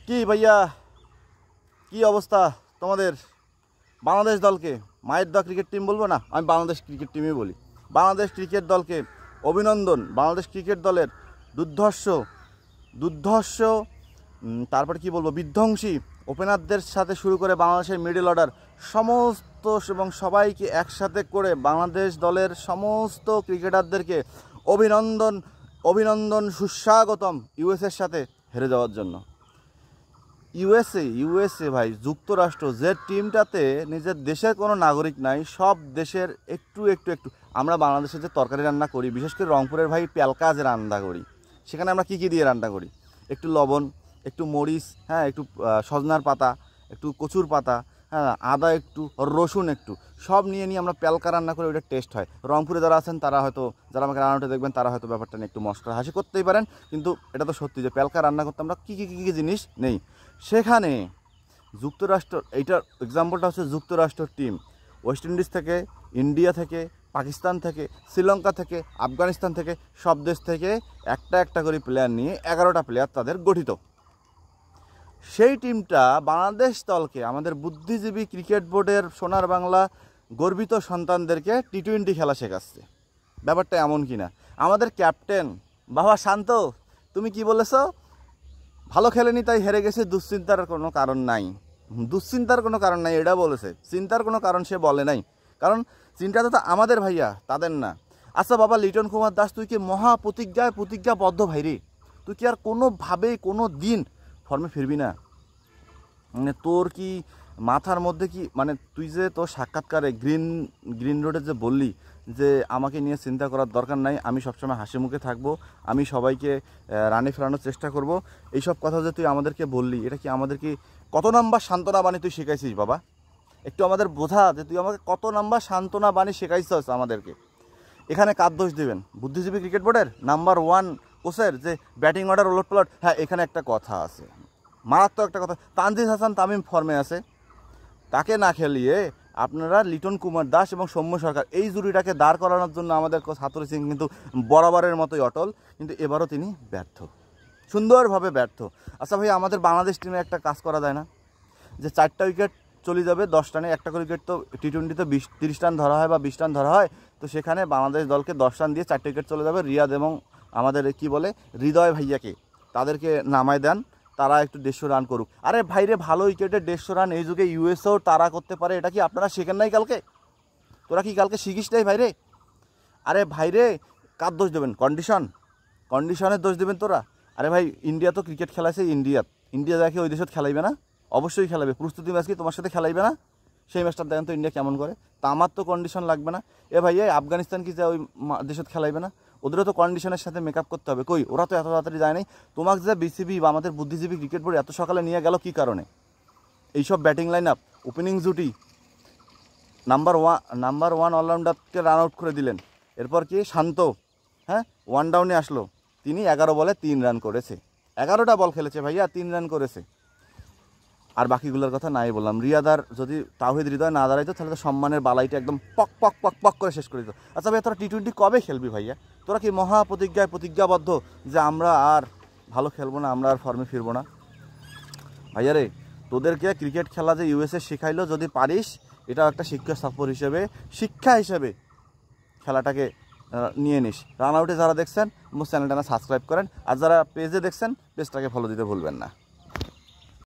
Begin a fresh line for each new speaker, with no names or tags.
কি ভাইয়া, কি অবস্থা তোমাদের? বাংলাদেশ দলকে মায়ের দল ক্রিকেট টিম বলবো না, আমি বাংলাদেশ ক্রিকেট টিমই বলি। বাংলাদেশ ক্রিকেট দলকে অভিনন্দন। বাংলাদেশ ক্রিকেট দলের দুর্ধর্ষ দুর্ধর্ষ তারপরে কি বলবো, বিধ্বংসী ওপেনারদের সাথে শুরু করে বাংলাদেশের মিডল অর্ডার সমস্ত এবং সবাইকে একসাথে করে বাংলাদেশ দলের সমস্ত ক্রিকেটারদেরকে অভিনন্দন, অভিনন্দন, সুস্বাগতম ইউএসএর সাথে হেরে যাওয়ার জন্য। ইউএসএ ভাই, যুক্তরাষ্ট্র, যে টিমটাতে নিজের দেশের কোনো নাগরিক নাই, সব দেশের একটু একটু একটু। আমরা বাংলাদেশে যে তরকারি রান্না করি, বিশেষ করে রংপুরের ভাই প্যালকা যে রান্না করি, সেখানে আমরা কী কী দিয়ে রান্না করি? একটু লবণ, একটু মরিচ, হ্যাঁ, একটু সজনার পাতা, একটু কচুর পাতা, হ্যাঁ, আদা একটু, রসুন একটু, সব নিয়ে আমরা প্যালকা রান্না করে ওইটা টেস্ট হয়। রংপুরে যারা আছেন তারা হয়তো, যারা আমাকে রান্নাটা দেখবেন তারা হয়তো ব্যাপারটা নিয়ে একটু মশলা হাসি করতেই পারেন, কিন্তু এটা তো সত্যি যে প্যালকা রান্না করতে আমরা কী কী কী কী জিনিস নেই। সেখানে যুক্তরাষ্ট্র, এইটার এক্সাম্পলটা হচ্ছে যুক্তরাষ্ট্র টিম ওয়েস্ট ইন্ডিজ থেকে, ইন্ডিয়া থেকে, পাকিস্তান থেকে, শ্রীলঙ্কা থেকে, আফগানিস্তান থেকে, সব দেশ থেকে একটা একটা করে প্লেয়ার নিয়ে 11টা প্লেয়ার তাদের গঠিত। সেই টিমটা বাংলাদেশ দলকে, আমাদের বুদ্ধিজীবী ক্রিকেট বোর্ডের সোনার বাংলা গর্বিত সন্তানদেরকে টি-20 খেলা শেখাচ্ছে। ব্যাপারটা এমন কি না, আমাদের ক্যাপ্টেন বাবা শান্ত, তুমি কি বলেছ? ভালো খেলেনি তাই হেরে গেছে, দুশ্চিন্তার কোনো কারণ নাই। দুশ্চিন্তার কোনো কারণ নাই এটা বলেছে, চিন্তার কোনো কারণ সে বলে নাই, কারণ চিন্তাটা তো আমাদের ভাইয়া, তাদের না। আচ্ছা বাবা লিটন কুমার দাস, তুই কি মহা প্রতিজ্ঞাবদ্ধ ভাইরে? তুই কি আর কোনোভাবেই কোনো দিন ফর্মে ফিরবি না? মানে তোর কি মাথার মধ্যে কি, মানে তুই যে তোর সাক্ষাৎকারে গ্রিন রোডে যে বললি যে আমাকে নিয়ে চিন্তা করার দরকার নাই, আমি সবসময় হাসি মুখে থাকবো, আমি সবাইকে রানে ফেরানোর চেষ্টা করব, এইসব কথা যে তুই আমাদেরকে বললি, এটা কি আমাদেরকে কত নাম্বার সান্ত্বনা বাণী তুই শেখাইছিস বাবা? একটু আমাদের বোঝা যে তুই আমাকে কত নাম্বার সান্ত্বনা বাণী শেখাইছিস আমাদেরকে। এখানে কার দোষ দেবেন? বুদ্ধিজীবী ক্রিকেট বোর্ডের নাম্বার 1 কোচের যে ব্যাটিং অর্ডার ওলটপালট? হ্যাঁ, এখানে একটা কথা আছে, মারাত্মক একটা কথা। তানজিদ হাসান তামিম ফর্মে আছে, তাকে না খেলিয়ে আপনারা লিটন কুমার দাস এবং সৌম্য সরকার, এই জুড়িটাকে দাঁড় করানোর জন্য আমাদের কোচ হাতুড়ি সিং কিন্তু বরাবরের মতোই অটল, কিন্তু এবারও তিনি ব্যর্থ, সুন্দরভাবে ব্যর্থ। আচ্ছা ভাই, আমাদের বাংলাদেশ টিমে একটা কাজ করা যায় না, যে 4টা উইকেট চলে যাবে 10 রানে, একটা করে উইকেট তো টি-20তে 30 রান ধরা হয় বা 20 রান ধরা হয়, তো সেখানে বাংলাদেশ দলকে 10 রান দিয়ে 4টে উইকেট চলে যাবে। রিয়াদ এবং আমাদের কি বলে হৃদয় ভাইয়াকে তাদেরকে নামায় দেন, তারা একটু 150 রান করুক। আরে ভাইরে, ভালো উইকেটে 150 রান এই যুগে ইউএসও তারা করতে পারে, এটা কি আপনারা শেখেন নাই কালকে? তোরা কি কালকে শিখিস নাই ভাইরে? আরে ভাইরে, কার দোষ দেবেন? কন্ডিশনের দোষ দেবেন তোরা? আরে ভাই, ইন্ডিয়া তো ক্রিকেট খেলাইছে, ইন্ডিয়া দেখে ওই দেশত খেলাইবে না? অবশ্যই খেলাবে। প্রস্তুতি ম্যাচ কি তোমার সাথে খেলাইবে না? সেই ম্যাচটা দেখেন তো ইন্ডিয়া কেমন করে। তা আমার তো কন্ডিশন লাগবে না। এ ভাই, আফগানিস্তান কি যে ওই দেশত খেলাইবে না? ওদেরও তো কন্ডিশনের সাথে মেকআপ করতে হবে। কই, ওরা তো এত তাড়াতাড়ি যায় নাই। তোমাকে যে বিসিবি বা আমাদের বুদ্ধিজীবী ক্রিকেট বোর্ড এত সকালে নিয়ে গেল কী কারণে? এইসব ব্যাটিং লাইন আপ, ওপেনিং জুটি, নাম্বার ওয়ান অলরাউন্ডারকে রান আউট করে দিলেন। এরপর কি শান্ত, হ্যাঁ, 1 ডাউনে আসলো, তিনি 11 বলে 3 রান করেছে। 11টা বল খেলেছে ভাইয়া, 3 রান করেছে। আর বাকিগুলোর কথা নাই বললাম। রিয়াদার যদি তাওহিদ হৃদয় না দাঁড়াইতো তাহলে তো সম্মানের বালাইটা একদম পক পক পক পক করে শেষ করে দিত। আচ্ছা ভাইয়া, তোরা টি-20 কবে খেলবি ভাইয়া? তোরা কি মহা প্রতিজ্ঞাবদ্ধ যে আমরা আর ভালো খেলবো না, আমরা আর ফর্মে ফিরবো না? ভাইয়া রে, তোদেরকে ক্রিকেট খেলা যে ইউএসএ শেখাইলো, যদি পারিস এটাও একটা শিক্ষা হিসেবে খেলাটাকে নিয়ে নিস। রান আউটে যারা দেখছেন চ্যানেলটা সাবস্ক্রাইব করেন, আর যারা পেজে দেখছেন পেজটাকে ফলো দিতে ভুলবেন না।